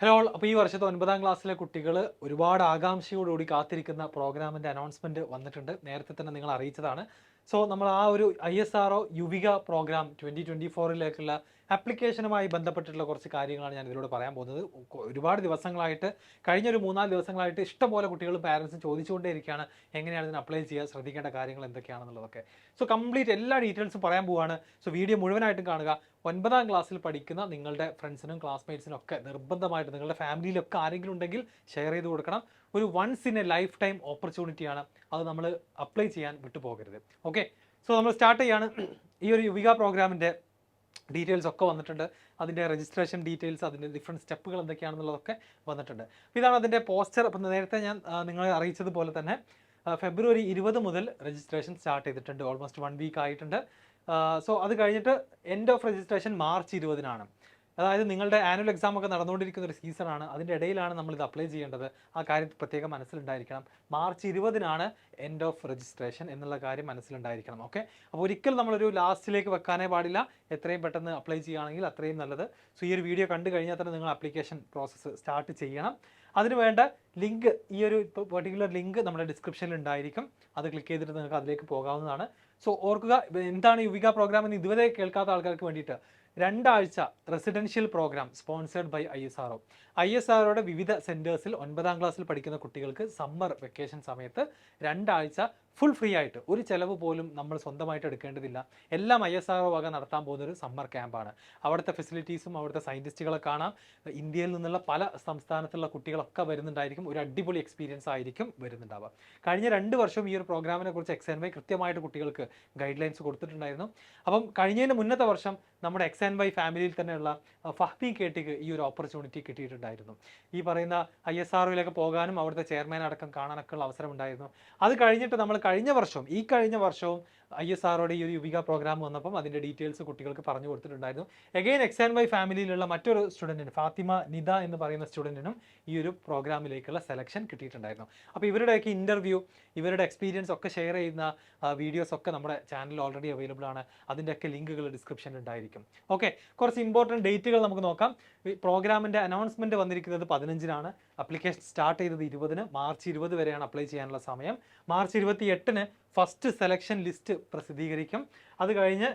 Hello അപ്പോൾ ഈ വർഷത്തെ 9ാം ക്ലാസ്സിലെ കുട്ടികൾ ഒരുപാട് ആകാംക്ഷയോടുകൂടി കാത്തിരിക്കുന്ന പ്രോഗ്രാമിൻ്റെ അനൗൺസ്മെൻറ്റ് വന്നിട്ടുണ്ട്. നേരത്തെ തന്നെ നിങ്ങൾ അറിയിച്ചതാണ്. സോ നമ്മൾ ആ ഒരു ISRO യുവിക പ്രോഗ്രാം 2024ലേക്കുള്ള ആപ്ലിക്കേഷനുമായി ബന്ധപ്പെട്ടിട്ടുള്ള കുറച്ച് കാര്യങ്ങളാണ് ഞാൻ ഇതിലൂടെ പറയാൻ പോകുന്നത്. ഒരുപാട് ദിവസങ്ങളായിട്ട് കഴിഞ്ഞൊരു 3-4 ദിവസങ്ങളായിട്ട് ഇഷ്ടംപോലെ കുട്ടികളും പാരൻസും ചോദിച്ചുകൊണ്ടേയിരിക്കുകയാണ് എങ്ങനെയാണ് ഇതിന് അപ്ലൈ ചെയ്യുക, ശ്രദ്ധിക്കേണ്ട കാര്യങ്ങൾ എന്തൊക്കെയാണെന്നുള്ളതൊക്കെ. സോ കംപ്ലീറ്റ് എല്ലാ ഡീറ്റെയിൽസും പറയാൻ പോവുകയാണ്. സോ വീഡിയോ മുഴുവനായിട്ടും കാണുക. 9ാം ക്ലാസ്സിൽ പഠിക്കുന്ന നിങ്ങളുടെ ഫ്രണ്ട്സിനും ക്ലാസ്മേറ്റ്സിനും ഒക്കെ നിർബന്ധമായിട്ട് നിങ്ങളുടെ ഫാമിലിയിലൊക്കെ ആരെങ്കിലും ഉണ്ടെങ്കിൽ ഷെയർ ചെയ്ത് കൊടുക്കണം. ഒരു once in a lifetime ഓപ്പർച്യൂണിറ്റിയാണ്, അത് നമ്മൾ അപ്ലൈ ചെയ്യാൻ വിട്ടുപോകരുത്. ഓക്കെ, സോ നമ്മൾ സ്റ്റാർട്ട് ചെയ്യാണ്. ഈ ഒരു യുവിക പ്രോഗ്രാമിൻ്റെ ഡീറ്റെയിൽസ് ഒക്കെ വന്നിട്ടുണ്ട്. അതിൻ്റെ രജിസ്ട്രേഷൻ ഡീറ്റെയിൽസ്, അതിൻ്റെ ഡിഫറെൻറ്റ് സ്റ്റെപ്പുകൾ എന്തൊക്കെയാണെന്നുള്ളതൊക്കെ വന്നിട്ടുണ്ട്. അപ്പോൾ ഇതാണ് അതിൻ്റെ പോസ്റ്റർ. അപ്പം നേരത്തെ ഞാൻ നിങ്ങളെ അറിയിച്ചതുപോലെ തന്നെ ഫെബ്രുവരി 20 മുതൽ രജിസ്ട്രേഷൻ സ്റ്റാർട്ട് ചെയ്തിട്ടുണ്ട്. ഓൾമോസ്റ്റ് 1 വീക്ക് ആയിട്ടുണ്ട്. സോ അത് കഴിഞ്ഞിട്ട് എൻഡ് ഓഫ് രജിസ്ട്രേഷൻ മാർച്ച് 20-നാണ്. അതായത് നിങ്ങളുടെ ആനുവൽ എക്സാം ഒക്കെ നടന്നുകൊണ്ടിരിക്കുന്ന ഒരു സീസണാണ്. അതിൻ്റെ ഇടയിലാണ് നമ്മളിത് അപ്ലൈ ചെയ്യേണ്ടത്. ആ കാര്യം പ്രത്യേകം മനസ്സിലുണ്ടായിരിക്കണം. മാർച്ച് 20-നാണ് എൻഡ് ഓഫ് രജിസ്ട്രേഷൻ എന്നുള്ള കാര്യം മനസ്സിലുണ്ടായിരിക്കണം. ഓക്കെ, അപ്പോൾ ഒരിക്കലും നമ്മളൊരു ലാസ്റ്റിലേക്ക് വെക്കാനേ പാടില്ല. എത്രയും പെട്ടെന്ന് അപ്ലൈ ചെയ്യുകയാണെങ്കിൽ അത്രയും നല്ലത്. സോ ഈ ഒരു വീഡിയോ കണ്ടു കഴിഞ്ഞാൽ തന്നെ നിങ്ങൾ ആപ്ലിക്കേഷൻ പ്രോസസ്സ് സ്റ്റാർട്ട് ചെയ്യണം. അതിന് വേണ്ട ലിങ്ക്, ഈ ഒരു പെർട്ടിക്കുലർ ലിങ്ക് നമ്മുടെ ഡിസ്ക്രിപ്ഷനിൽ ഉണ്ടായിരിക്കും. അത് ക്ലിക്ക് ചെയ്തിട്ട് നിങ്ങൾക്ക് അതിലേക്ക് പോകാവുന്നതാണ്. സോ ഓർക്കുക, എന്താണ് യുവിക പ്രോഗ്രാം എന്ന് ഇതുവരെ കേൾക്കാത്ത ആൾക്കാർക്ക് വേണ്ടിയിട്ട് 2 ആഴ്ച residential program sponsored by ISRO. ISROയുടെ വിവിധ സെൻറ്റേഴ്സിൽ 9ാം ക്ലാസ്സിൽ പഠിക്കുന്ന കുട്ടികൾക്ക് സമ്മർ വെക്കേഷൻ സമയത്ത് 2 ആഴ്ച ഫുൾ ഫ്രീ ആയിട്ട്, ഒരു ചിലവ് പോലും നമ്മൾ സ്വന്തമായിട്ട് എടുക്കേണ്ടതില്ല. എല്ലാം ISRO വക നടത്താൻ പോകുന്നൊരു സമ്മർ ക്യാമ്പാണ്. അവിടുത്തെ ഫെസിലിറ്റീസും അവിടുത്തെ സയൻറ്റിസ്റ്റുകളെ കാണാം. ഇന്ത്യയിൽ നിന്നുള്ള പല സംസ്ഥാനത്തുള്ള കുട്ടികളൊക്കെ വരുന്നുണ്ടായിരിക്കും. ഒരു അടിപൊളി എക്സ്പീരിയൻസ് ആയിരിക്കും വരുന്നുണ്ടാവുക. കഴിഞ്ഞ 2 വർഷം ഈ ഒരു പ്രോഗ്രാമിനെ കുറിച്ച് XNY കൃത്യമായിട്ട് കുട്ടികൾക്ക് ഗൈഡ് ലൈൻസ് കൊടുത്തിട്ടുണ്ടായിരുന്നു. അപ്പം കഴിഞ്ഞതിന് മുന്നത്തെ വർഷം നമ്മുടെ XNY ഫാമിലിയിൽ തന്നെയുള്ള ഫഹ്മി കേട്ടിക്ക് ഈ ഒരു ഓപ്പർച്യൂണിറ്റി കിട്ടിയിട്ടുണ്ടായിരുന്നു. ഈ പറയുന്ന ISROയിലേക്ക് പോകാനും അവിടുത്തെ ചെയർമാൻ അടക്കം കാണാനൊക്കെ ഉള്ള അവസരം ഉണ്ടായിരുന്നു. അത് കഴിഞ്ഞിട്ട് നമ്മൾ കഴിഞ്ഞ വർഷവും ISROയുടെ ഈ ഒരു യുവിക പ്രോഗ്രാം വന്നപ്പം അതിൻ്റെ ഡീറ്റെയിൽസ് കുട്ടികൾക്ക് പറഞ്ഞു കൊടുത്തിട്ടുണ്ടായിരുന്നു. എഗെയിൻ XNY ഫാമിലിയിലുള്ള മറ്റൊരു സ്റ്റുഡൻറ്റിന്, ഫാത്തിമ നിദ എന്ന് പറയുന്ന സ്റ്റുഡൻറ്റിനും ഈ ഒരു പ്രോഗ്രാമിലേക്കുള്ള സെലക്ഷൻ കിട്ടിയിട്ടുണ്ടായിരുന്നു. അപ്പോൾ ഇവരുടെയൊക്കെ ഇൻ്റർവ്യൂ, ഇവരുടെ എക്സ്പീരിയൻസ് ഒക്കെ ഷെയർ ചെയ്യുന്ന വീഡിയോസ് ഒക്കെ നമ്മുടെ ചാനലിൽ ഓൾറെഡി അവൈലബിൾ ആണ്. അതിൻ്റെയൊക്കെ ലിങ്കുകൾ ഡിസ്ക്രിപ്ഷനിൽ ഉണ്ടായിരിക്കും. ഓക്കെ, കുറച്ച് ഇമ്പോർട്ടൻറ്റ് ഡേറ്റുകൾ നമുക്ക് നോക്കാം. പ്രോഗ്രാമിൻ്റെ അനൗൺസ്മെൻറ്റ് വന്നിരിക്കുന്നത് 15-നാണ്. അപ്ലിക്കേഷൻ സ്റ്റാർട്ട് ചെയ്തത് 20-ന്. മാർച്ച് 20 വരെയാണ് അപ്ലൈ ചെയ്യാനുള്ള സമയം. മാർച്ച് 28-ന് ഫസ്റ്റ് സെലക്ഷൻ ലിസ്റ്റ് പ്രസിദ്ധീകരിക്കും. അത് കഴിഞ്ഞ്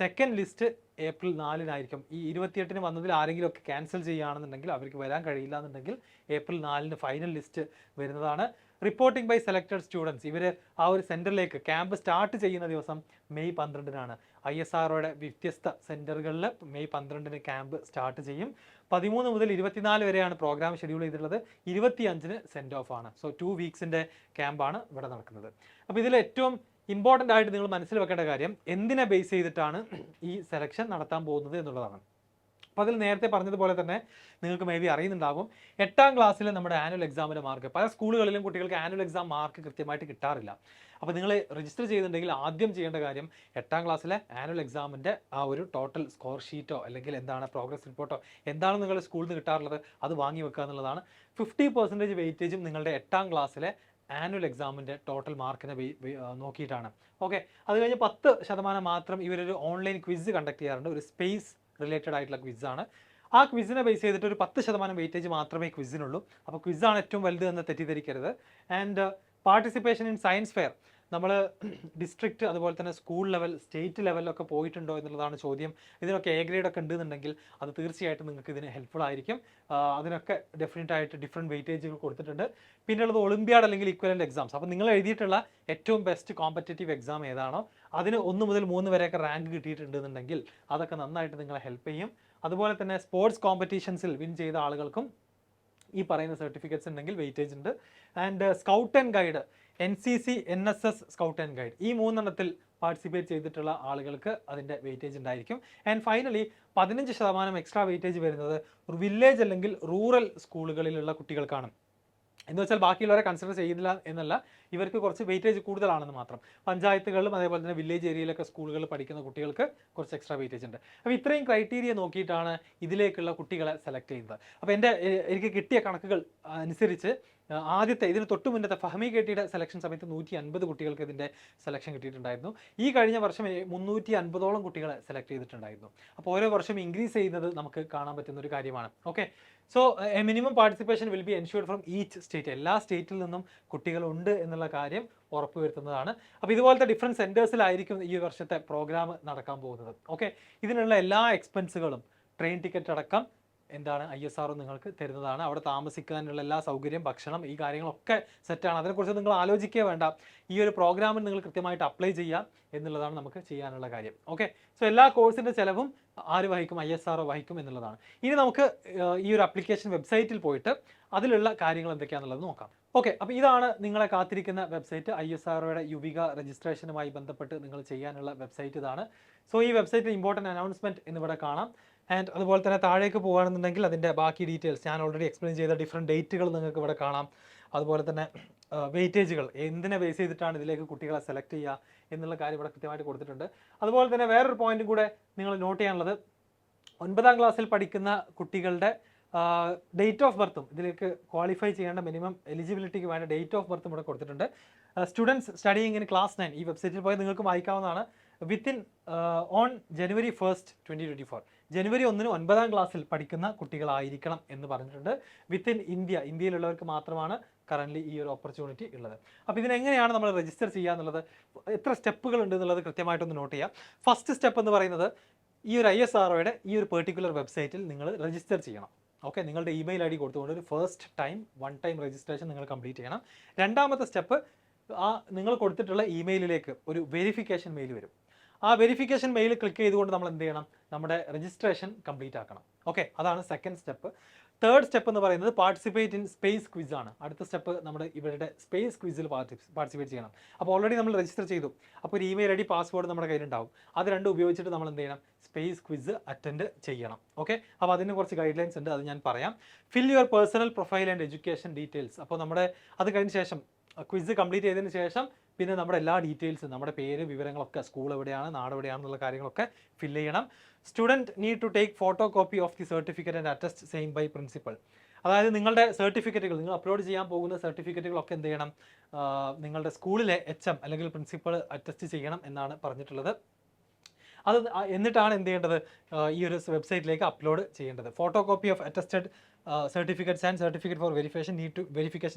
സെക്കൻഡ് ലിസ്റ്റ് ഏപ്രിൽ 4-നായിരിക്കും. ഈ 28-ന് വന്നതിൽ ആരെങ്കിലും ഒക്കെ ക്യാൻസൽ ചെയ്യുകയാണെന്നുണ്ടെങ്കിൽ, അവർക്ക് വരാൻ കഴിയില്ല എന്നുണ്ടെങ്കിൽ ഏപ്രിൽ 4-ന് ഫൈനൽ ലിസ്റ്റ് വരുന്നതാണ്. റിപ്പോർട്ടിംഗ് ബൈ സെലക്ടഡ് സ്റ്റുഡൻസ്, ഇവർ ആ ഒരു സെൻറ്ററിലേക്ക് ക്യാമ്പ് സ്റ്റാർട്ട് ചെയ്യുന്ന ദിവസം മെയ് 12-നാണ്. ISROയുടെ വ്യത്യസ്ത സെൻറ്ററുകളിൽ മെയ് 12-ന് ക്യാമ്പ് സ്റ്റാർട്ട് ചെയ്യും. 13 മുതൽ 24 വരെയാണ് പ്രോഗ്രാം ഷെഡ്യൂൾ ചെയ്തിട്ടുള്ളത്. 25-ന് സെൻഡ് ഓഫ് ആണ്. സോ 2 വീക്സിൻ്റെ ക്യാമ്പാണ് ഇവിടെ നടക്കുന്നത്. അപ്പോൾ ഇതിൽ ഏറ്റവും ഇമ്പോർട്ടൻ്റ് ആയിട്ട് നിങ്ങൾ മനസ്സിൽ വെക്കേണ്ട കാര്യം, എന്തിനെ ബേസ് ചെയ്തിട്ടാണ് ഈ സെലക്ഷൻ നടത്താൻ പോകുന്നത് എന്നുള്ളതാണ്. അപ്പോൾ അതിൽ നേരത്തെ പറഞ്ഞതുപോലെ തന്നെ നിങ്ങൾക്ക് മേ ബി അറിയുന്നുണ്ടാകും, 8ാം ക്ലാസ്സിൽ നമ്മുടെ ആനുവൽ എക്സാമിൻ്റെ മാർക്ക്, പല സ്കൂളുകളിലും കുട്ടികൾക്ക് ആനുവൽ എക്സാം മാർക്ക് കൃത്യമായിട്ട് കിട്ടാറില്ല. അപ്പോൾ നിങ്ങൾ രജിസ്റ്റർ ചെയ്തിട്ടുണ്ടെങ്കിൽ ആദ്യം ചെയ്യേണ്ട കാര്യം 8ാം ക്ലാസ്സിലെ ആനുവൽ എക്സാമിൻ്റെ ആ ഒരു ടോട്ടൽ സ്കോർ ഷീറ്റോ അല്ലെങ്കിൽ എന്താണ് പ്രോഗ്രസ് റിപ്പോർട്ടോ എന്താണ് നിങ്ങളുടെ സ്കൂളിൽ നിന്ന് കിട്ടാറുള്ളത് അത് വാങ്ങി വെക്കുക എന്നുള്ളതാണ്. 50% വെയിറ്റേജും നിങ്ങളുടെ 8ാം ക്ലാസ്സിലെ ആനുവൽ എക്സാമിൻ്റെ ടോട്ടൽ മാർക്കിനെ നോക്കിയിട്ടാണ്. ഓക്കെ, അത് കഴിഞ്ഞ് 10% മാത്രം ഇവരൊരു ഓൺലൈൻ ക്വിസ് കണ്ടക്ട് ചെയ്യാറുണ്ട്. ഒരു സ്പേസ് റിലേറ്റഡ് ആയിട്ടുള്ള ക്വിസാണ്. ആ ക്വിസിനെ ബേസ് ചെയ്തിട്ട് ഒരു 10% വെയിറ്റേജ് മാത്രമേ ക്വിസിനുള്ളൂ. അപ്പോൾ ക്വിസാണ് ഏറ്റവും വലുത് എന്ന് തെറ്റിദ്ധരിക്കരുത്. And participation in science fair, നമ്മൾ ഡിസ്ട്രിക്റ്റ് അതുപോലെ തന്നെ സ്കൂൾ ലെവൽ, സ്റ്റേറ്റ് ലെവലിലൊക്കെ പോയിട്ടുണ്ടോ എന്നുള്ളതാണ് ചോദ്യം. ഇതിനൊക്കെ A ഗ്രേഡ് ഒക്കെ ഉണ്ടെന്നുണ്ടെങ്കിൽ അത് തീർച്ചയായിട്ടും നിങ്ങൾക്ക് ഇതിന് ഹെൽപ്ഫുൾ ആയിരിക്കും. അതിനൊക്കെ ഡെഫിനറ്റായിട്ട് ഡിഫറെൻറ്റ് വെയിറ്റേജുകൾ കൊടുത്തിട്ടുണ്ട്. പിന്നെയുള്ളത് ഒളിമ്പ്യാഡ് അല്ലെങ്കിൽ ഇക്വലൻ്റ് എക്സാംസ്. അപ്പോൾ നിങ്ങൾ എഴുതിയിട്ടുള്ള ഏറ്റവും ബെസ്റ്റ് കോമ്പറ്റേറ്റീവ് എക്സാം ഏതാണോ അതിന് 1 മുതൽ 3 വരെയൊക്കെ റാങ്ക് കിട്ടിയിട്ടുണ്ടെന്നുണ്ടെങ്കിൽ അതൊക്കെ നന്നായിട്ട് നിങ്ങളെ ഹെൽപ്പ് ചെയ്യും. അതുപോലെ തന്നെ സ്പോർട്സ് കോമ്പറ്റീഷൻസിൽ വിൻ ചെയ്ത ആളുകൾക്കും ഈ പറയുന്ന സർട്ടിഫിക്കറ്റ്സ് ഉണ്ടെങ്കിൽ വെയിറ്റേജ് ഉണ്ട്. And scout and guide, NCC NSS scout and guide, ഈ 3 പാർട്ടിസിപ്പേറ്റ് ചെയ്തിട്ടുള്ള ആളുകൾക്ക് അതിൻ്റെ വെയിറ്റേജ് ഉണ്ടായിരിക്കും. ആൻഡ് ഫൈനലി 15% എക്സ്ട്രാ വെയിറ്റേജ് വരുന്നത് വില്ലേജ് അല്ലെങ്കിൽ റൂറൽ സ്കൂളുകളിലുള്ള കുട്ടികൾക്കാണ്. എന്ന് വെച്ചാൽ ബാക്കിയുള്ളവരെ കൺസിഡർ ചെയ്യുന്നില്ല എന്നല്ല, ഇവർക്ക് കുറച്ച് വെയിറ്റേജ് കൂടുതലാണെന്ന് മാത്രം. പഞ്ചായത്തുകളിലും അതേപോലെ തന്നെ വില്ലേജ് ഏരിയയിലൊക്കെ സ്കൂളുകളിൽ പഠിക്കുന്ന കുട്ടികൾക്ക് കുറച്ച് എക്സ്ട്രാ വെയിറ്റേജ് ഉണ്ട്. അപ്പോൾ ഇത്രയും ക്രൈറ്റീരിയ നോക്കിയിട്ടാണ് ഇതിലേക്കുള്ള കുട്ടികളെ സെലക്ട് ചെയ്യുന്നത്. അപ്പോൾ എനിക്ക് കിട്ടിയ കണക്കുകൾ അനുസരിച്ച് ആദ്യത്തെ ഇതിന് തൊട്ട് മുന്നത്തെ ഫഹ്മി കേട്ടിയുടെ സെലക്ഷൻ സമയത്ത് 150 കുട്ടികൾക്ക് ഇതിൻ്റെ സെലക്ഷൻ കിട്ടിയിട്ടുണ്ടായിരുന്നു. ഈ കഴിഞ്ഞ വർഷം 350ഓളം കുട്ടികളെ സെലക്ട് ചെയ്തിട്ടുണ്ടായിരുന്നു. അപ്പോൾ ഓരോ വർഷം ഇൻക്രീസ് ചെയ്യുന്നത് നമുക്ക് കാണാൻ പറ്റുന്ന ഒരു കാര്യമാണ്. Okay, so a minimum participation will be ensured from each state. എല്ലാ സ്റ്റേറ്റിൽ നിന്നും കുട്ടികളുണ്ട് എന്നുള്ള കാര്യം ഉറപ്പുവരുത്തുന്നതാണ്. അപ്പോൾ ഇതുപോലത്തെ ഡിഫറെൻറ്റ് സെൻറ്റേഴ്സിലായിരിക്കും ഈ വർഷത്തെ പ്രോഗ്രാം നടക്കാൻ പോകുന്നത്. ഓക്കെ, ഇതിനുള്ള എല്ലാ എക്സ്പെൻസുകളും ട്രെയിൻ ടിക്കറ്റ് അടക്കം എന്താണ് ISRO നിങ്ങൾക്ക് തരുന്നതാണ്. അവിടെ താമസിക്കാനുള്ള എല്ലാ സൗകര്യം, ഭക്ഷണം, ഈ കാര്യങ്ങളൊക്കെ സെറ്റാണ്. അതിനെക്കുറിച്ച് നിങ്ങൾ ആലോചിക്കുക വേണ്ട. ഈ ഒരു പ്രോഗ്രാമിൽ നിങ്ങൾ കൃത്യമായിട്ട് അപ്ലൈ ചെയ്യാം എന്നുള്ളതാണ് നമുക്ക് ചെയ്യാനുള്ള കാര്യം. ഓക്കെ, സോ എല്ലാ കോഴ്സിൻ്റെ ചിലവും ആര് വഹിക്കും? ISRO വഹിക്കും എന്നുള്ളതാണ്. ഇനി നമുക്ക് ഈ ഒരു ആപ്ലിക്കേഷൻ വെബ്സൈറ്റിൽ പോയിട്ട് അതിലുള്ള കാര്യങ്ങൾ എന്തൊക്കെയാണെന്നുള്ളത് നോക്കാം. ഓക്കെ, അപ്പോൾ ഇതാണ് നിങ്ങളെ കാത്തിരിക്കുന്ന വെബ്സൈറ്റ്. ISROയുടെ യുവിക രജിസ്ട്രേഷനുമായി ബന്ധപ്പെട്ട് നിങ്ങൾ ചെയ്യാനുള്ള വെബ്സൈറ്റ് ഇതാണ്. സോ ഈ വെബ്സൈറ്റിൽ ഇമ്പോർട്ടൻറ്റ് അനൗൺസ്മെൻറ്റ് എന്നിവിടെ കാണാം. ആൻഡ് അതുപോലെ തന്നെ താഴേക്ക് പോകുകയാണെന്നുണ്ടെങ്കിൽ അതിൻ്റെ ബാക്കി ഡീറ്റെയിൽസ് ഞാൻ ഓൾറെഡി എക്സ്പ്ലെയിൻ ചെയ്ത ഡിഫറെൻറ്റ് ഡേറ്റുകൾ നിങ്ങൾക്ക് ഇവിടെ കാണാം. അതുപോലെ തന്നെ വെയിറ്റേജുകൾ എന്തിനെ ബേസ് ചെയ്തിട്ടാണ് ഇതിലേക്ക് കുട്ടികളെ സെലക്ട് ചെയ്യുക എന്നുള്ള കാര്യം ഇവിടെ കൃത്യമായിട്ട് കൊടുത്തിട്ടുണ്ട്. അതുപോലെ തന്നെ വേറൊരു പോയിന്റും കൂടെ നിങ്ങൾ നോട്ട് ചെയ്യാനുള്ളത്, 9ാം ക്ലാസ്സിൽ പഠിക്കുന്ന കുട്ടികളുടെ ഡേറ്റ് ഓഫ് ബർത്തും ഇതിലേക്ക് ക്വാളിഫൈ ചെയ്യേണ്ട മിനിമം എലിജിബിലിറ്റിക്ക് വേണ്ട ഡേറ്റ് ഓഫ് ബർത്തും ഇവിടെ കൊടുത്തിട്ടുണ്ട്. സ്റ്റുഡൻസ് സ്റ്റഡിയിങ് ഇൻ ക്ലാസ് 9 ഈ വെബ്സൈറ്റിൽ പോയി നിങ്ങൾക്ക് വായിക്കാവുന്നതാണ്. വിത്തിൻ ഓൺ January 1st, 2024 ജനുവരി 1 9ാം ക്ലാസ്സിൽ പഠിക്കുന്ന കുട്ടികളായിരിക്കണം എന്ന് പറഞ്ഞിട്ടുണ്ട്. വിത്തിൻ ഇന്ത്യയിലുള്ളവർക്ക് മാത്രമാണ് കറൻ്റ്ലി ഈ ഒരു ഓപ്പർച്യൂണിറ്റി ഉള്ളത്. അപ്പോൾ ഇതിനെങ്ങനെയാണ് നമ്മൾ രജിസ്റ്റർ ചെയ്യുക എന്നുള്ളത്, എത്ര സ്റ്റെപ്പുകൾ ഉണ്ട് എന്നുള്ളത് കൃത്യമായിട്ടൊന്ന് നോട്ട് ചെയ്യാം. ഫസ്റ്റ് സ്റ്റെപ്പ് എന്ന് പറയുന്നത് ഈ ഒരു ISROയുടെ ഈ ഒരു പെർട്ടിക്കുലർ വെബ്സൈറ്റിൽ നിങ്ങൾ രജിസ്റ്റർ ചെയ്യണം. ഓക്കെ, നിങ്ങളുടെ ഇമെയിൽ ID കൊടുത്തുകൊണ്ട് ഒരു first time one time registration നിങ്ങൾ കംപ്ലീറ്റ് ചെയ്യണം. രണ്ടാമത്തെ സ്റ്റെപ്പ്, നിങ്ങൾ കൊടുത്തിട്ടുള്ള ഇമെയിലിലേക്ക് ഒരു വെരിഫിക്കേഷൻ മെയിൽ വരും. ആ വെരിഫിക്കേഷൻ മെയിൽ ക്ലിക്ക് ചെയ്തുകൊണ്ട് നമ്മൾ എന്ത് ചെയ്യണം? നമ്മുടെ രജിസ്ട്രേഷൻ കംപ്ലീറ്റ് ആക്കണം. ഓക്കെ, അതാണ് സെക്കൻഡ് സ്റ്റെപ്പ്. തേർഡ് സ്റ്റെപ്പ് എന്ന് പറയുന്നത് പാർട്ടിസിപ്പേറ്റ് ഇൻ സ്പേസ് ക്വിസ് ആണ്. അടുത്ത സ്റ്റെപ്പ് നമ്മുടെ ഇവരുടെ സ്പേസ് ക്വിസിൽ പാർട്ടിസിപ്പേറ്റ് ചെയ്യണം. അപ്പോൾ ഓൾറെഡി നമ്മൾ രജിസ്റ്റർ ചെയ്തു. അപ്പോൾ ഒരു ഇമെയിൽ ID പാസ്വേഡ് നമ്മുടെ കയ്യിലുണ്ടാവും. അത് രണ്ടും ഉപയോഗിച്ചിട്ട് നമ്മൾ എന്ത് ചെയ്യണം? സ്പേസ് ക്വിസ് അറ്റൻഡ് ചെയ്യണം. ഓക്കെ, അപ്പോൾ അതിന് കുറച്ച് ഗൈഡ് ലൈൻസ് ഉണ്ട്, അത് ഞാൻ പറയാം. Fill your personal profile and education details. അപ്പോൾ നമ്മുടെ അത് കഴിഞ്ഞ ശേഷം ക്വിസ് കംപ്ലീറ്റ് ചെയ്തതിന് ശേഷം പിന്നെ നമ്മുടെ എല്ലാ ഡീറ്റെയിൽസും, നമ്മുടെ പേര്, വിവരങ്ങളൊക്കെ, സ്കൂൾ എവിടെയാണ്, നാട് എവിടെയാണെന്നുള്ള കാര്യങ്ങളൊക്കെ ഫില്ല് ചെയ്യണം. Student need to take photocopy of the certificate and attest same by principal. അതായത് നിങ്ങളുടെ സർട്ടിഫിക്കറ്റുകൾ, നിങ്ങൾ അപ്ലോഡ് ചെയ്യാൻ പോകുന്ന സർട്ടിഫിക്കറ്റുകളൊക്കെ എന്ത് ചെയ്യണം? നിങ്ങളുടെ സ്കൂളിലെ HM അല്ലെങ്കിൽ പ്രിൻസിപ്പൾ അറ്റസ്റ്റ് ചെയ്യണം എന്നാണ് പറഞ്ഞിട്ടുള്ളത്. അത് എന്നിട്ടാണ് എന്ത് ചെയ്യേണ്ടത്? ഈ ഒരു വെബ്സൈറ്റിലേക്ക് അപ്ലോഡ് ചെയ്യേണ്ടത്. Photocopy of attested certificates and certificate for verification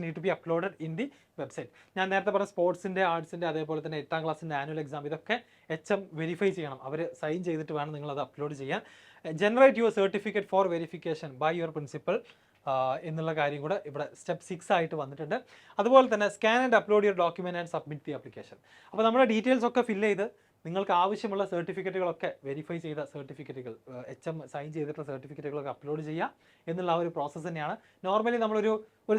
need to be uploaded in the website. ഞാൻ നേരത്തെ പറഞ്ഞ സ്പോർട്സിൻ്റെ, ആർട്സിൻ്റെ, അതേപോലെ തന്നെ 8ാം ക്ലാസ്സിൻ്റെ ആനുവൽ എക്സാം, ഇതൊക്കെ HM വെരിഫൈ ചെയ്യണം. അവർ സൈൻ ചെയ്തിട്ട് വേണം നിങ്ങളത് അപ്ലോഡ് ചെയ്യാൻ. Generate your certificate for verification by your principal എന്നുള്ള കാര്യം കൂടെ ഇവിടെ സ്റ്റെപ്പ് 6 ആയിട്ട് വന്നിട്ടുണ്ട്. അതുപോലെ തന്നെ scan and upload your document and submit the application. അപ്പോൾ നമ്മുടെ ഡീറ്റെയിൽസ് ഒക്കെ ഫില്ല് ചെയ്ത് നിങ്ങൾക്ക് ആവശ്യമുള്ള സർട്ടിഫിക്കറ്റുകളൊക്കെ, വെരിഫൈ ചെയ്ത സർട്ടിഫിക്കറ്റുകൾ, HM സൈൻ ചെയ്തിട്ടുള്ള സർട്ടിഫിക്കറ്റുകളൊക്കെ അപ്ലോഡ് ചെയ്യുക എന്നുള്ള ആ ഒരു പ്രോസസ്സ് തന്നെയാണ്. നോർമലി നമ്മളൊരു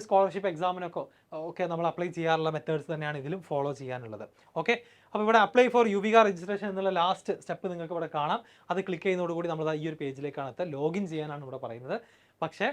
സ്കോളർഷിപ്പ് എക്സാമിനൊക്കെ നമ്മൾ അപ്ലൈ ചെയ്യാറുള്ള മെത്തേഡ്സ് തന്നെയാണ് ഇതിലും ഫോളോ ചെയ്യാനുള്ളത്. ഓക്കെ, അപ്പോൾ ഇവിടെ അപ്ലൈ ഫോർ യുവിക രജിസ്ട്രേഷൻ എന്നുള്ള ലാസ്റ്റ് സ്റ്റെപ്പ് നിങ്ങൾക്ക് ഇവിടെ കാണാം. അത് ക്ലിക്ക് ചെയ്യുന്നതോടുകൂടി നമ്മൾ ഈ ഒരു പേജിലേക്കാണ് എത്തുക. ലോഗിൻ ചെയ്യാനാണ് ഇവിടെ പറയുന്നത്. പക്ഷേ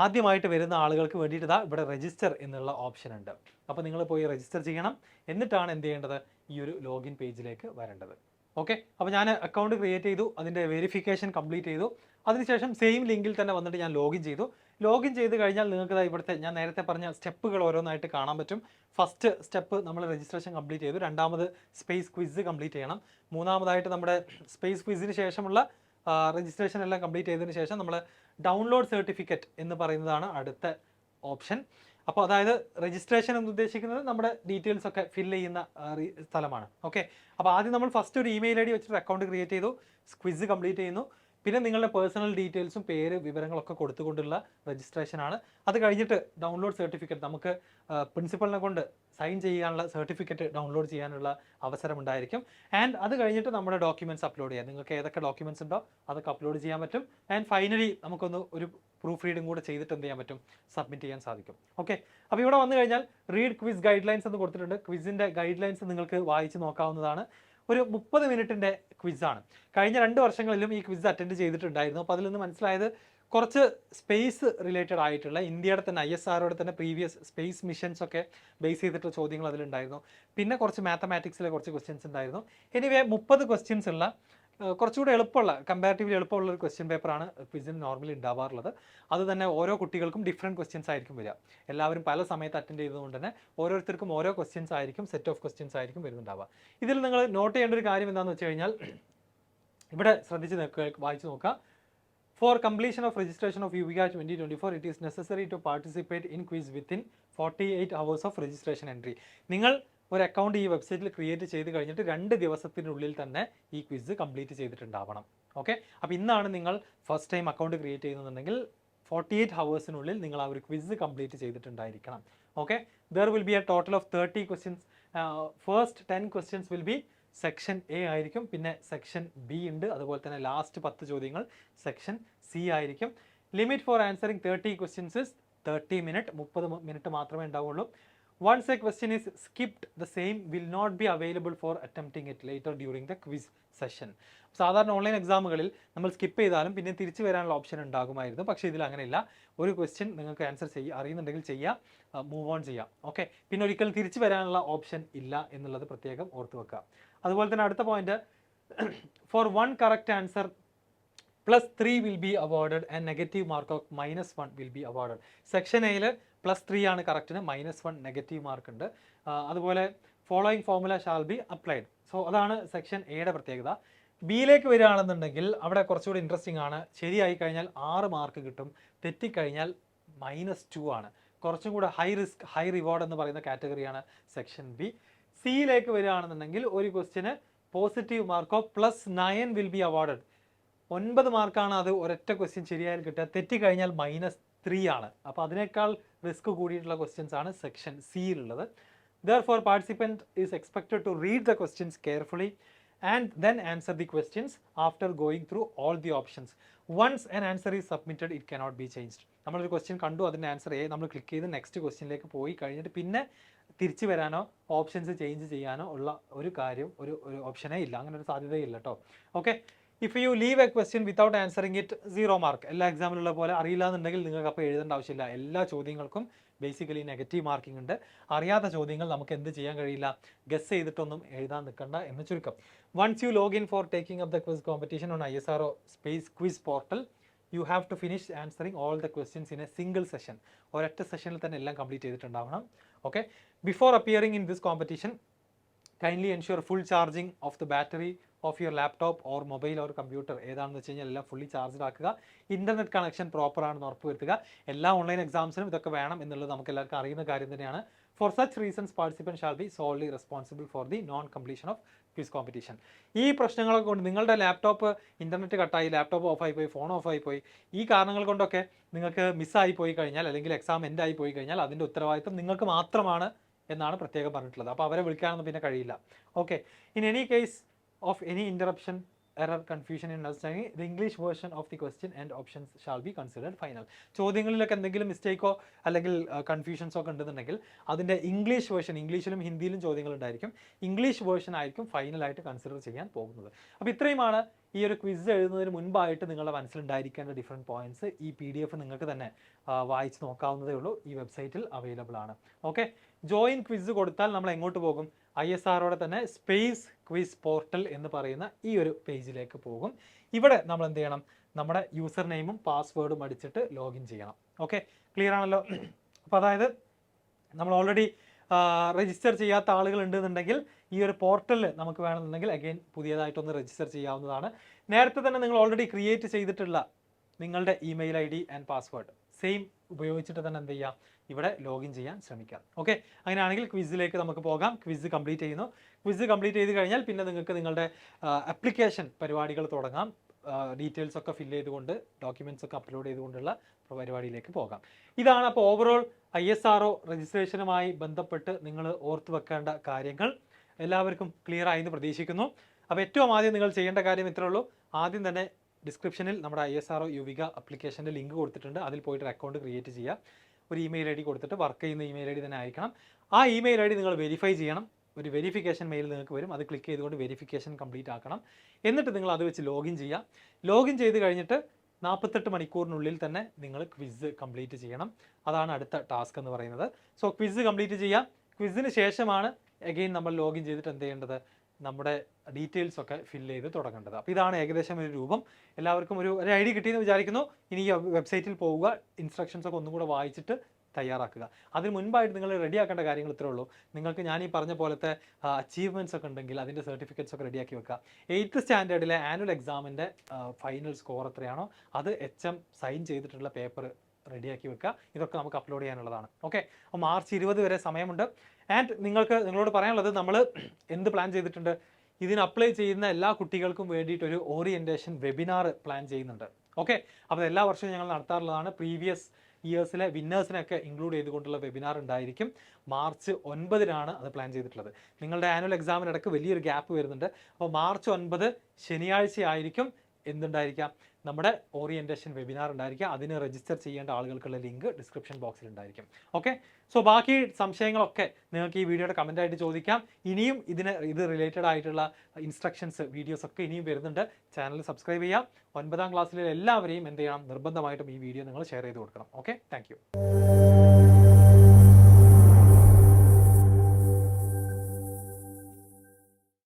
ആദ്യമായിട്ട് വരുന്ന ആളുകൾക്ക് വേണ്ടിയിട്ട് ഇവിടെ രജിസ്റ്റർ എന്നുള്ള ഓപ്ഷൻ ഉണ്ട്. അപ്പോൾ നിങ്ങൾ പോയി രജിസ്റ്റർ ചെയ്യണം. എന്നിട്ടാണ് എന്ത് ചെയ്യേണ്ടത്? ഈ ഒരു ലോഗിൻ പേജിലേക്ക് വരേണ്ടത്. ഓക്കെ, അപ്പോൾ ഞാൻ അക്കൗണ്ട് ക്രിയേറ്റ് ചെയ്തു, അതിൻ്റെ വെരിഫിക്കേഷൻ കംപ്ലീറ്റ് ചെയ്തു. അതിനുശേഷം സെയിം ലിങ്കിൽ തന്നെ വന്നിട്ട് ഞാൻ ലോഗിൻ ചെയ്തു. ലോഗിൻ ചെയ്ത് കഴിഞ്ഞാൽ നിങ്ങൾക്ക് ഇവിടുത്തെ ഞാൻ നേരത്തെ പറഞ്ഞ സ്റ്റെപ്പുകൾ ഓരോന്നായിട്ട് കാണാൻ പറ്റും. ഫസ്റ്റ് സ്റ്റെപ്പ് നമ്മൾ രജിസ്ട്രേഷൻ കംപ്ലീറ്റ് ചെയ്തു. രണ്ടാമത് സ്പേസ് ക്വിസ് കംപ്ലീറ്റ് ചെയ്യണം. മൂന്നാമതായിട്ട് നമ്മുടെ സ്പേസ് ക്വിസിന് ശേഷമുള്ള രജിസ്ട്രേഷൻ എല്ലാം കംപ്ലീറ്റ് ചെയ്തതിന് ശേഷം നമ്മൾ ഡൗൺലോഡ് സർട്ടിഫിക്കറ്റ് എന്ന് പറയുന്നതാണ് അടുത്ത ഓപ്ഷൻ. അപ്പോൾ അതായത് രജിസ്ട്രേഷൻ എന്ന് ഉദ്ദേശിക്കുന്നത് നമ്മുടെ ഡീറ്റെയിൽസ് ഒക്കെ ഫില്ല് ചെയ്യുന്ന സ്ഥലമാണ്. ഓക്കെ, അപ്പോൾ ആദ്യം നമ്മൾ ഫസ്റ്റ് ഒരു ഇമെയിൽ ID വെച്ചിട്ട് അക്കൗണ്ട് ക്രിയേറ്റ് ചെയ്തു, ക്വിസ് കംപ്ലീറ്റ് ചെയ്യുന്നു. പിന്നെ നിങ്ങളുടെ പേഴ്സണൽ ഡീറ്റെയിൽസും പേര്, വിവരങ്ങളൊക്കെ കൊടുത്തുകൊണ്ടുള്ള രജിസ്ട്രേഷനാണ്. അത് കഴിഞ്ഞിട്ട് ഡൗൺലോഡ് സർട്ടിഫിക്കറ്റ്, നമുക്ക് പ്രിൻസിപ്പലിനെ കൊണ്ട് സൈൻ ചെയ്യാനുള്ള സർട്ടിഫിക്കറ്റ് ഡൗൺലോഡ് ചെയ്യാനുള്ള അവസരം ഉണ്ടായിരിക്കും. ആൻഡ് അത് കഴിഞ്ഞിട്ട് നമ്മുടെ ഡോക്യുമെൻറ്റ്സ് അപ്ലോഡ് ചെയ്യാം. നിങ്ങൾക്ക് ഏതൊക്കെ ഡോക്യുമെൻറ്റ്സ് ഉണ്ടോ അതൊക്കെ അപ്ലോഡ് ചെയ്യാൻ പറ്റും. ആൻഡ് ഫൈനലി നമുക്കൊന്ന് ഒരു പ്രൂഫ് റീഡും കൂടെ ചെയ്തിട്ട് എന്ത് ചെയ്യാൻ പറ്റും? സബ്മിറ്റ് ചെയ്യാൻ സാധിക്കും. ഓക്കെ, അപ്പോൾ ഇവിടെ വന്നു കഴിഞ്ഞാൽ റീഡ് ക്വിസ് ഗൈഡ് ലൈൻസ് എന്ന് കൊടുത്തിട്ടുണ്ട്. ക്വിസിൻ്റെ ഗൈഡ് ലൈൻസ് നിങ്ങൾക്ക് വായിച്ച് നോക്കാവുന്നതാണ്. ഒരു 30 മിനിറ്റിൻ്റെ ക്വിസാണ്. കഴിഞ്ഞ 2 വർഷങ്ങളിലും ഈ ക്വിസ് അറ്റൻഡ് ചെയ്തിട്ടുണ്ടായിരുന്നു. അപ്പോൾ അതിൽ നിന്ന് മനസ്സിലായത് കുറച്ച് സ്പേസ് റിലേറ്റഡ് ആയിട്ടുള്ള ഇന്ത്യയുടെ തന്നെ ISROയുടെ തന്നെ പ്രീവിയസ് സ്പേസ് മിഷൻസ് ഒക്കെ ബേസ് ചെയ്തിട്ടുള്ള ചോദ്യങ്ങൾ അതിലുണ്ടായിരുന്നു. പിന്നെ കുറച്ച് മാത്തമാറ്റിക്സിലെ കുറച്ച് ക്വസ്റ്റ്യൻസ് ഉണ്ടായിരുന്നു. എനിവേ 30 ക്വസ്റ്റ്യൻസ് ഉള്ള കുറച്ചുകൂടെ എളുപ്പമുള്ള, കമ്പാരിറ്റീവ്ലി എളുപ്പമുള്ള ഒരു ക്വസ്റ്റ്യൻ പേപ്പറാണ് ക്വിസിന് നോർമലി ഉണ്ടാവാറുള്ളത്. അത് തന്നെ ഓരോ കുട്ടികൾക്കും ഡിഫറെൻറ്റ് ക്വസ്റ്റ്യൻസ് ആയിരിക്കും വരിക. എല്ലാവരും പല സമയത്ത് അറ്റൻഡ് ചെയ്തതുകൊണ്ട് തന്നെ ഓരോരുത്തർക്കും ഓരോ ക്വസ്റ്റ്യൻസ് ആയിരിക്കും, സെറ്റ് ഓഫ് ക്വസ്റ്റ്യൻസ് ആയിരിക്കും വരുന്നുണ്ടാവുക. ഇതിൽ നിങ്ങൾ നോട്ട് ചെയ്യേണ്ട ഒരു കാര്യം എന്താണെന്ന് വെച്ച് കഴിഞ്ഞാൽ, ഇവിടെ ശ്രദ്ധിച്ച് വായിച്ച് നോക്കുക. For completion of registration of Yuviga 2024, it is necessary to participate in quiz within 48 hours of registration entry. നിങ്ങൾ ഒരു അക്കൗണ്ട് ഈ വെബ്സൈറ്റിൽ ക്രിയേറ്റ് ചെയ്ത് കഴിഞ്ഞിട്ട് 2 ദിവസത്തിനുള്ളിൽ തന്നെ ഈ ക്വിസ് കംപ്ലീറ്റ് ചെയ്തിട്ടുണ്ടാവണം. ഓക്കെ, അപ്പോൾ ഇന്നാണ് നിങ്ങൾ ഫസ്റ്റ് ടൈം അക്കൗണ്ട് ക്രിയേറ്റ് ചെയ്യുന്നുണ്ടെങ്കിൽ 48 ഹവേഴ്സിനുള്ളിൽ നിങ്ങൾ ആ ഒരു ക്വിസ് കംപ്ലീറ്റ് ചെയ്തിട്ടുണ്ടായിരിക്കണം. Okay, there will be a total of 30 questions. First 10 questions will be section A ആയിരിക്കും, പിന്നെ സെക്ഷൻ ബി ഉണ്ട്, അതുപോലെ തന്നെ ലാസ്റ്റ് 10 ചോദ്യങ്ങൾ സെക്ഷൻ സി ആയിരിക്കും. Limit for answering 30 questions is 30 minute, 30 minute മാത്രമേ ഉണ്ടാവുള്ളൂ. Once a question is skipped, the same will not be available for attempting it later during the quiz session. സാധാരണ online എക്സാമുകളിൽ നമ്മൾ skip ചെയ്താലും പിന്നെ തിരിച്ചു വരാനുള്ള ഓപ്ഷൻ ഉണ്ടാകുമായിരുന്നു. പക്ഷേ ഇതിൽ അങ്ങനെയില്ല. ഒരു ക്വസ്റ്റ്യൻ നിങ്ങൾക്ക് ആൻസർ അറിയുന്നുണ്ടെങ്കിൽ ചെയ്യുക, മൂവ് ഓൺ ചെയ്യാം. ഓക്കെ, പിന്നെ ഒരിക്കലും തിരിച്ചു വരാനുള്ള ഓപ്ഷൻ ഇല്ല എന്നുള്ളത് പ്രത്യേകം ഓർത്ത് വെക്കുക. അതുപോലെ തന്നെ അടുത്ത point, for 1 correct answer +3 will be awarded and negative mark of -1 will be awarded. Section എയിൽ +3 ആണ് കറക്റ്റിന്, -1 നെഗറ്റീവ് മാർക്ക് ഉണ്ട്. അതുപോലെ following formula shall be applied. So അതാണ് സെക്ഷൻ എയുടെ പ്രത്യേകത. ബിയിലേക്ക് വരികയാണെന്നുണ്ടെങ്കിൽ അവിടെ കുറച്ചുകൂടി ഇൻട്രസ്റ്റിംഗ് ആണ്. ശരിയായി കഴിഞ്ഞാൽ 6 മാർക്ക് കിട്ടും, തെറ്റിക്കഴിഞ്ഞാൽ -2 ആണ്. കുറച്ചും കൂടെ ഹൈ റിസ്ക് ഹൈ റിവാർഡ് എന്ന് പറയുന്ന കാറ്റഗറിയാണ് സെക്ഷൻ ബി. സിയിലേക്ക് വരികയാണെന്നുണ്ടെങ്കിൽ ഒരു ക്വസ്റ്റ്യന് positive mark of +9 will be awarded. 9 മാർക്കാണ് അത് ഒരൊറ്റ ക്വസ്റ്റ്യൻ ശരിയായാൽ കിട്ടുക, തെറ്റിക്കഴിഞ്ഞാൽ -3 ആണ്. അപ്പോൾ അതിനേക്കാൾ റിസ്ക് കൂടിയിട്ടുള്ള ക്വസ്റ്റ്യൻസ് ആണ് section സിയിലുള്ളത്. Therefore, participant is expected to read the questions carefully and then answer the questions after going through all the options. Once an answer is submitted, it cannot be changed. നമ്മളൊരു question കണ്ടു, അതിൻ്റെ answer നമ്മൾ click ചെയ്ത് next ക്വസ്റ്റ്യനിലേക്ക് പോയി കഴിഞ്ഞിട്ട് പിന്നെ തിരിച്ചു വരാനോ ഓപ്ഷൻസ് ചേഞ്ച് ചെയ്യാനോ ഉള്ള ഒരു കാര്യം ഒരു ഓപ്ഷനേ ഇല്ല, അങ്ങനെ ഒരു സാധ്യതയില്ല കേട്ടോ. Okay, if you leave A question without answering it 0 mark. എല്ലാ എക്സാമിലുള്ള പോലെ അറിയില്ല എന്നുണ്ടെങ്കിൽ നിങ്ങൾക്ക് അപ്പോൾ എഴുതേണ്ട ആവശ്യമില്ല. എല്ലാ ചോദ്യങ്ങൾക്കും ബേസിക്കലി നെഗറ്റീവ് മാർക്കിംഗ് ഉണ്ട്. അറിയാത്ത ചോദ്യങ്ങൾ നമുക്ക് എന്ത് ചെയ്യാൻ കഴിയില്ല, ഗസ് ചെയ്തിട്ടൊന്നും എഴുതാൻ നിൽക്കണ്ട എന്ന് ചുരുക്കം. Once you login for taking up the quiz competition on ISRO space quiz portal, you have to finish answering all the questions in a single session. ഒരൊറ്റ സെഷനിൽ തന്നെ എല്ലാം കംപ്ലീറ്റ് ചെയ്തിട്ടുണ്ടാവണം. Okay, before appearing in this competition, kindly ensure full charging of the battery of your laptop or mobile or computer. ഏതാണെന്ന് വെച്ച് കഴിഞ്ഞാൽ എല്ലാം fully charged ആക്കുക. ഇൻ്റർനെറ്റ് കണക്ഷൻ പ്രോപ്പർ ആണെന്ന് ഉറപ്പുവരുത്തുക. എല്ലാ ഓൺലൈൻ എക്സാംസിനും ഇതൊക്കെ വേണം എന്നുള്ളത് നമുക്ക് എല്ലാവർക്കും അറിയുന്ന കാര്യം തന്നെയാണ്. For such reasons participant shall be solely responsible for the non completion of quiz competition. ഈ പ്രശ്നങ്ങളൊക്കെ കൊണ്ട് നിങ്ങളുടെ ലാപ്ടോപ്പ് ഇൻ്റർനെറ്റ് കട്ടായി, ലാപ്ടോപ്പ് ഓഫായി പോയി, ഫോൺ ഓഫായി പോയി, ഈ കാരണങ്ങൾ കൊണ്ടൊക്കെ നിങ്ങൾക്ക് മിസ്സായി പോയി കഴിഞ്ഞാൽ അല്ലെങ്കിൽ എക്സാം എൻഡായി പോയി കഴിഞ്ഞാൽ അതിൻ്റെ ഉത്തരവാദിത്വം നിങ്ങൾക്ക് മാത്രമാണ് എന്നാണ് പ്രത്യേകം പറഞ്ഞിട്ടുള്ളത്. അപ്പോൾ അവരെ വിളിക്കാനൊന്നും പിന്നെ കഴിയില്ല. Okay, in any case of any interruption, error, confusion in understanding, the English version of the question and options shall be considered final. ചോദ്യങ്ങളിലൊക്കെ എന്തെങ്കിലും മിസ്റ്റേക്കോ അല്ലെങ്കിൽ കൺഫ്യൂഷൻസോ ഒക്കെ ഉണ്ടെന്നുണ്ടെങ്കിൽ അതിൻ്റെ ഇംഗ്ലീഷ് വേർഷൻ, ഇംഗ്ലീഷിലും ഹിന്ദിയിലും ചോദ്യങ്ങൾ ഉണ്ടായിരിക്കും, ഇംഗ്ലീഷ് വേർഷൻ ആയിരിക്കും ഫൈനലായിട്ട് കൺസിഡർ ചെയ്യാൻ പോകുന്നത്. അപ്പോൾ ഇത്രയുമാണ് ഈ ഒരു ക്വിസ് എഴുതുന്നതിന് മുൻപായിട്ട് നിങ്ങളുടെ മനസ്സിലുണ്ടായിരിക്കേണ്ട ഡിഫറെൻറ്റ് പോയിന്റ്സ്. ഈ PDF നിങ്ങൾക്ക് തന്നെ വായിച്ച് നോക്കാവുന്നതേ ഉള്ളൂ, ഈ വെബ്സൈറ്റിൽ അവൈലബിൾ ആണ്. ഓക്കെ, ജോയിൻ ക്വിസ് കൊടുത്താൽ നമ്മൾ എങ്ങോട്ട് പോകും? ISROയുടെ തന്നെ സ്പേസ് ക്വിസ് പോർട്ടൽ എന്ന് പറയുന്ന ഈ ഒരു പേജിലേക്ക് പോകും. ഇവിടെ നമ്മൾ എന്ത് ചെയ്യണം? നമ്മുടെ യൂസർ നെയിമും പാസ്വേഡും അടിച്ചിട്ട് ലോഗിൻ ചെയ്യണം. ഓക്കെ, ക്ലിയർ ആണല്ലോ? അപ്പോൾ അതായത് നമ്മൾ ഓൾറെഡി രജിസ്റ്റർ ചെയ്യാത്ത ആളുകൾ ഉണ്ടെന്നുണ്ടെങ്കിൽ ഈ ഒരു പോർട്ടലിൽ നമുക്ക് വേണമെന്നുണ്ടെങ്കിൽ അഗെയിൻ പുതിയതായിട്ടൊന്ന് രജിസ്റ്റർ ചെയ്യാവുന്നതാണ്. നേരത്തെ തന്നെ നിങ്ങൾ ഓൾറെഡി ക്രിയേറ്റ് ചെയ്തിട്ടുള്ള നിങ്ങളുടെ email ID and password same ഉപയോഗിച്ചിട്ട് തന്നെ എന്ത് ചെയ്യാം, ഇവിടെ ലോഗിൻ ചെയ്യാൻ ശ്രമിക്കാം. ഓക്കെ, അങ്ങനെയാണെങ്കിൽ ക്വിസിലേക്ക് നമുക്ക് പോകാം. ക്വിസ് കംപ്ലീറ്റ് ചെയ്യുന്നു. ക്വിസ് കംപ്ലീറ്റ് ചെയ്ത് കഴിഞ്ഞാൽ പിന്നെ നിങ്ങൾക്ക് നിങ്ങളുടെ ആപ്ലിക്കേഷൻ പരിപാടികൾ തുടങ്ങാം. ഡീറ്റെയിൽസ് ഒക്കെ ഫില്ല് ചെയ്തുകൊണ്ട് ഡോക്യുമെൻറ്റ്സ് ഒക്കെ അപ്ലോഡ് ചെയ്തുകൊണ്ടുള്ള പരിപാടിയിലേക്ക് പോകാം. ഇതാണ് അപ്പോൾ ഓവറോൾ ISRO രജിസ്ട്രേഷനുമായി ബന്ധപ്പെട്ട് നിങ്ങൾ ഓർത്ത് വെക്കേണ്ട കാര്യങ്ങൾ. എല്ലാവർക്കും ക്ലിയർ ആയി എന്ന് പ്രതീക്ഷിക്കുന്നു. അപ്പോൾ ഏറ്റവും ആദ്യം നിങ്ങൾ ചെയ്യേണ്ട കാര്യം ഇത്രേ ഉള്ളൂ. ആദ്യം തന്നെ ഡിസ്ക്രിപ്ഷനിൽ നമ്മുടെ ISRO യുവിക ആപ്ലിക്കേഷൻ്റെ ലിങ്ക് കൊടുത്തിട്ടുണ്ട്. അതിൽ പോയിട്ട് ഒരു അക്കൗണ്ട് ക്രിയേറ്റ് ചെയ്യുക. ഒരു ഇമെയിൽ ID കൊടുത്തിട്ട് വർക്ക് ചെയ്യുന്ന ഇമെയിൽ ID തന്നെ ആയിരിക്കണം. ആ ഇമെയിൽ ID നിങ്ങൾ വെരിഫൈ ചെയ്യണം. ഒരു വെരിഫിക്കേഷൻ മെയിൽ നിങ്ങൾക്ക് വരും, അത് ക്ലിക്ക് ചെയ്തുകൊണ്ട് വെരിഫിക്കേഷൻ കംപ്ലീറ്റ് ആക്കണം. എന്നിട്ട് നിങ്ങൾ അത് വെച്ച് ലോഗിൻ ചെയ്യുക. ലോഗിൻ ചെയ്ത് കഴിഞ്ഞിട്ട് 48 മണിക്കൂറിനുള്ളിൽ തന്നെ നിങ്ങൾ ക്വിസ് കംപ്ലീറ്റ് ചെയ്യണം. അതാണ് അടുത്ത ടാസ്ക് എന്ന് പറയുന്നത്. സോ ക്വിസ് കംപ്ലീറ്റ് ചെയ്യാം. ക്വിസിന് ശേഷമാണ് അഗെയിൻ നമ്മൾ ലോഗിൻ ചെയ്തിട്ട് എന്ത് ചെയ്യേണ്ടത്, നമ്മുടെ ഡീറ്റെയിൽസ് ഒക്കെ ഫില്ല് ചെയ്ത് തുടങ്ങേണ്ടത്. അപ്പോൾ ഇതാണ് ഏകദേശം ഒരു രൂപം. എല്ലാവർക്കും ഒരു ID കിട്ടിയെന്ന് വിചാരിക്കുന്നു. ഇനി ഈ വെബ്സൈറ്റിൽ പോവുക, ഇൻസ്ട്രക്ഷൻസ് ഒക്കെ ഒന്നും കൂടെ വായിച്ചിട്ട് തയ്യാറാക്കുക. അതിന് മുൻപായിട്ട് നിങ്ങൾ റെഡിയാക്കേണ്ട കാര്യങ്ങൾ ഇത്രേ ഉള്ളൂ. നിങ്ങൾക്ക് ഞാൻ ഈ പറഞ്ഞ പോലത്തെ അച്ചീവ്മെൻറ്റ്സ് ഒക്കെ ഉണ്ടെങ്കിൽ അതിൻ്റെ സർട്ടിഫിക്കറ്റ്സ് ഒക്കെ റെഡിയാക്കി വെക്കുക. 8th സ്റ്റാൻഡേർഡിലെ ആനുവൽ എക്സാമിൻ്റെ ഫൈനൽ സ്കോർ എത്രയാണോ അത് HM സൈൻ ചെയ്തിട്ടുള്ള പേപ്പർ റെഡിയാക്കി വെക്കുക. ഇതൊക്കെ നമുക്ക് അപ്ലോഡ് ചെയ്യാനുള്ളതാണ്. ഓക്കെ, അപ്പോൾ March 20 വരെ സമയമുണ്ട്. ആൻഡ് നിങ്ങളോട് പറയാനുള്ളത്, നമ്മൾ എന്ത് പ്ലാൻ ചെയ്തിട്ടുണ്ട്, ഇതിന് അപ്ലൈ ചെയ്യുന്ന എല്ലാ കുട്ടികൾക്കും വേണ്ടിയിട്ട് ഒരു ഓറിയൻറ്റേഷൻ വെബിനാർ പ്ലാൻ ചെയ്യുന്നുണ്ട്. ഓക്കെ, അപ്പോൾ എല്ലാ വർഷവും ഞങ്ങൾ നടത്താറുള്ളതാണ്. പ്രീവിയസ് ഇയേഴ്സിലെ വിന്നേഴ്സിനൊക്കെ ഇൻക്ലൂഡ് ചെയ്തുകൊണ്ടുള്ള വെബിനാർ ഉണ്ടായിരിക്കും. March 9 അത് പ്ലാൻ ചെയ്തിട്ടുള്ളത്. നിങ്ങളുടെ ആനുവൽ എക്സാമിനിടയ്ക്ക് വലിയൊരു ഗ്യാപ്പ് വരുന്നുണ്ട്. അപ്പോൾ March 9 ശനിയാഴ്ച ആയിരിക്കും എന്തുണ്ടായിരിക്കാം, നമ്മുടെ ഓറിയൻറ്റേഷൻ വെബിനാർ ഉണ്ടായിരിക്കുക. അതിന് രജിസ്റ്റർ ചെയ്യേണ്ട ആളുകൾക്കുള്ള ലിങ്ക് ഡിസ്ക്രിപ്ഷൻ ബോക്സിൽ ഉണ്ടായിരിക്കും. ഓക്കെ, സോ ബാക്കി സംശയങ്ങളൊക്കെ നിങ്ങൾക്ക് ഈ വീഡിയോയുടെ കമൻ്റായിട്ട് ചോദിക്കാം. ഇനിയും ഇത് റിലേറ്റഡ് ആയിട്ടുള്ള ഇൻസ്ട്രക്ഷൻസ് വീഡിയോസ് ഒക്കെ ഇനിയും വരുന്നുണ്ട്. ചാനൽ സബ്സ്ക്രൈബ് ചെയ്യാം. 9ാം ക്ലാസ്സിലെ എല്ലാവരെയും എന്ത് ചെയ്യണം, നിർബന്ധമായിട്ടും ഈ വീഡിയോ നിങ്ങൾ ഷെയർ ചെയ്ത് കൊടുക്കണം. Okay, thank